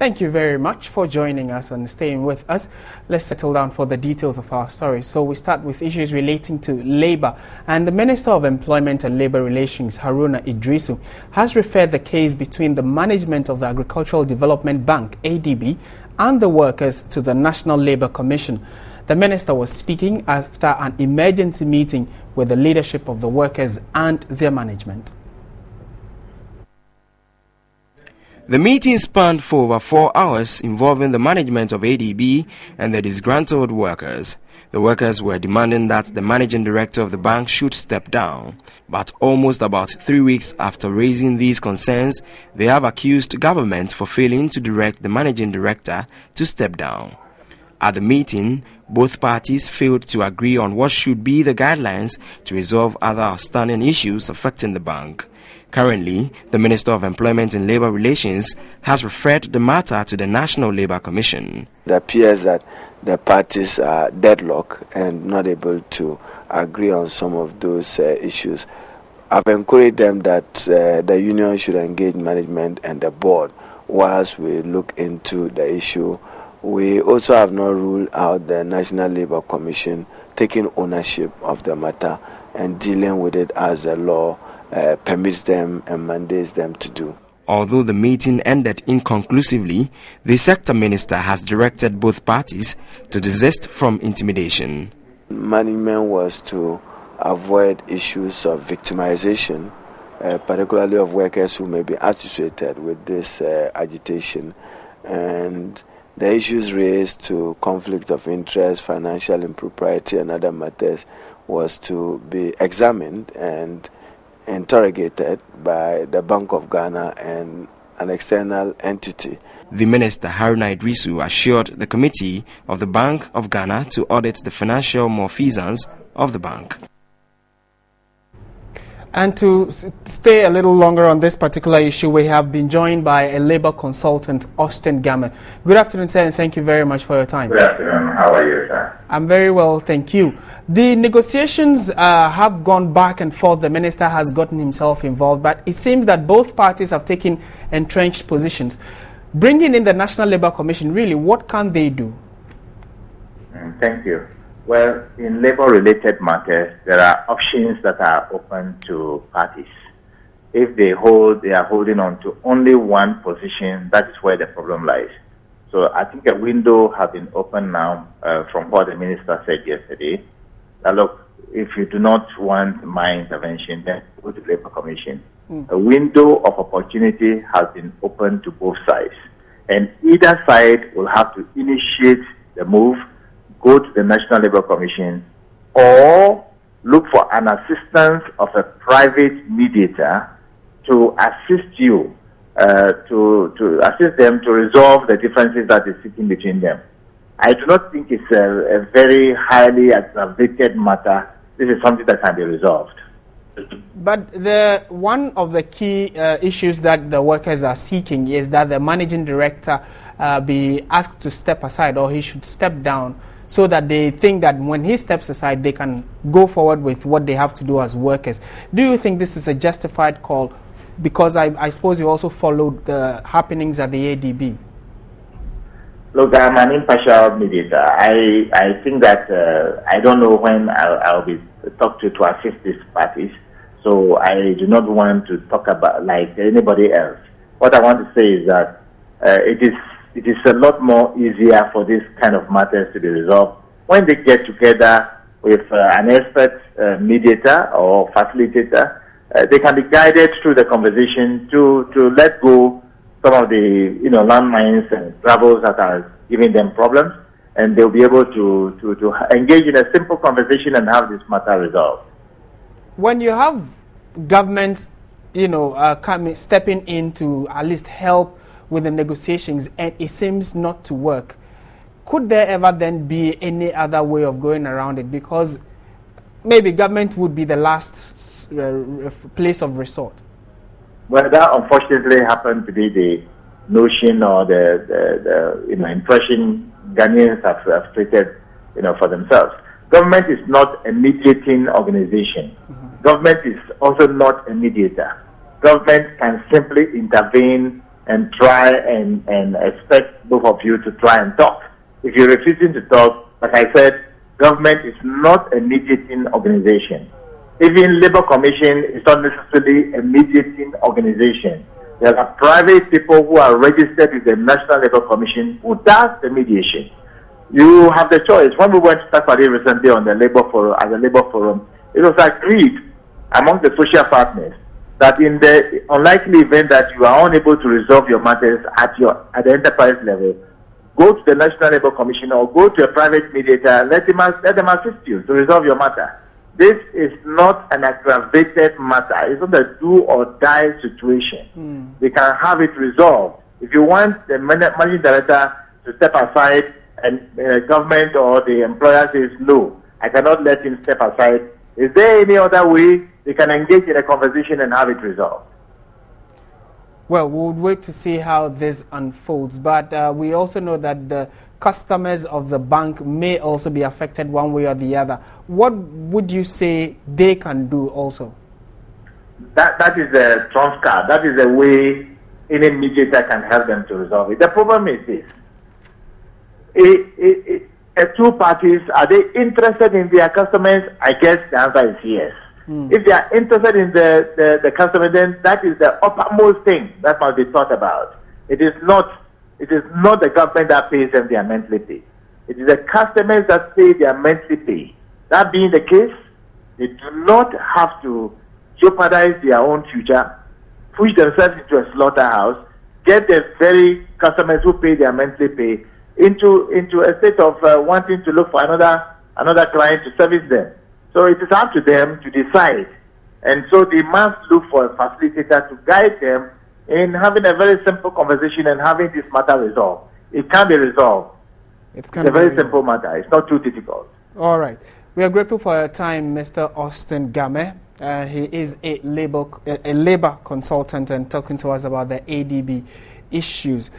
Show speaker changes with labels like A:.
A: Thank you very much for joining us and staying with us. Let's settle down for the details of our story. So we start with issues relating to labor. And the Minister of Employment and Labor Relations, Haruna Idrisu, has referred the case between the management of the Agricultural Development Bank, ADB, and the workers to the National Labour Commission. The minister was speaking after an emergency meeting with the leadership of the workers and their management.
B: The meeting spanned for over 4 hours, involving the management of ADB and the disgruntled workers. The workers were demanding that the managing director of the bank should step down. But almost about 3 weeks after raising these concerns, they have accused government for failing to direct the managing director to step down. At the meeting, both parties failed to agree on what should be the guidelines to resolve other outstanding issues affecting the bank. Currently, the Minister of Employment and Labour Relations has referred the matter to the National Labour Commission.
C: It appears that the parties are deadlocked and not able to agree on some of those issues. I've encouraged them that the union should engage management and the board whilst we look into the issue. We also have not ruled out the National Labour Commission taking ownership of the matter and dealing with it as the law permits them and mandates them to do.
B: Although the meeting ended inconclusively, the sector minister has directed both parties to desist from intimidation.
C: Management was to avoid issues of victimization, particularly of workers who may be associated with this agitation, and the issues raised to conflict of interest, financial impropriety and other matters was to be examined and interrogated by the Bank of Ghana and an external entity.
B: The minister, Haruna Idrisu, assured the committee of the Bank of Ghana to audit the financial malfeasance of the bank.
A: And to stay a little longer on this particular issue, we have been joined by a labor consultant, Austin Gammon. Good afternoon, sir, and thank you very much for your time.
D: Good afternoon. How are you, sir?
A: I'm very well, thank you. The negotiations have gone back and forth. The minister has gotten himself involved, but it seems that both parties have taken entrenched positions. Bringing in the National Labour Commission, really, what can they do?
D: Thank you. Well, in labor-related matters, there are options that are open to parties. If they are holding on to only one position, that is where the problem lies. So I think a window has been opened now from what the minister said yesterday. That look, if you do not want my intervention, then go to the Labour Commission. A window of opportunity has been opened to both sides. And either side will have to initiate the move, go to the National Labour Commission, or look for an assistance of a private mediator to assist you, to assist them to resolve the differences that is sitting between them. I do not think it's a very highly aggravated matter. This is something that can be resolved.
A: But one of the key issues that the workers are seeking is that the managing director be asked to step aside, or he should step down, so that they think that when he steps aside, they can go forward with what they have to do as workers. Do you think this is a justified call? Because I suppose you also followed the happenings at the ADB.
D: Look, I'm an impartial mediator. I think that I don't know when I'll be talked to assist these parties. So I do not want to talk about like anybody else. What I want to say is that it is a lot more easier for this kind of matters to be resolved when they get together with an expert mediator or facilitator. They can be guided through the conversation to let go some of the landmines and gravels that are giving them problems, and they'll be able to engage in a simple conversation and have this matter resolved.
A: When you have government, stepping in to at least help with the negotiations, and it seems not to work, could there ever then be any other way of going around it? Because maybe government would be the last place of resort.
D: Well, that unfortunately happened to be the notion or the impression Ghanaians have created, for themselves. Government is not a mediating organization. Government is also not a mediator. Government can simply intervene and try and expect both of you to try and talk. If you're refusing to talk, like I said, government is not a mediating organization. Even Labour Commission is not necessarily a mediating organization. There are private people who are registered with the National Labour Commission who does the mediation. You have the choice. When we went to Takoradi recently on the Labour Forum, at the Labour Forum, it was agreed among the social partners that in the unlikely event that you are unable to resolve your matters at the enterprise level, go to the National Labour Commission or go to a private mediator, let them assist you to resolve your matter. This is not an aggravated matter. It's not a do or die situation. They can have it resolved. If you want the managing director to step aside and government or the employer says, no, I cannot let him step aside, is there any other way they can engage in a conversation and have it resolved?
A: Well, we'll wait to see how this unfolds, but we also know that the customers of the bank may also be affected one way or the other. What would you say they can do also?
D: That is a trump card. That is a way any mediator can help them to resolve it. The problem is this. Two parties, are they interested in their customers? I guess the answer is yes. If they are interested in the customer, then that is the uppermost thing that must be thought about. It is not the government that pays them their monthly pay. It is the customers that pay their monthly pay. That being the case, they do not have to jeopardize their own future, push themselves into a slaughterhouse, get the very customers who pay their monthly pay into a state of wanting to look for another client to service them. So it is up to them to decide. And so they must look for a facilitator to guide them in having a very simple conversation and having this matter resolved. It can be resolved. It's a very simple matter. It's not too difficult.
A: All right. We are grateful for your time, Mr. Austin Game. He is a labor consultant and talking to us about the ADB issues.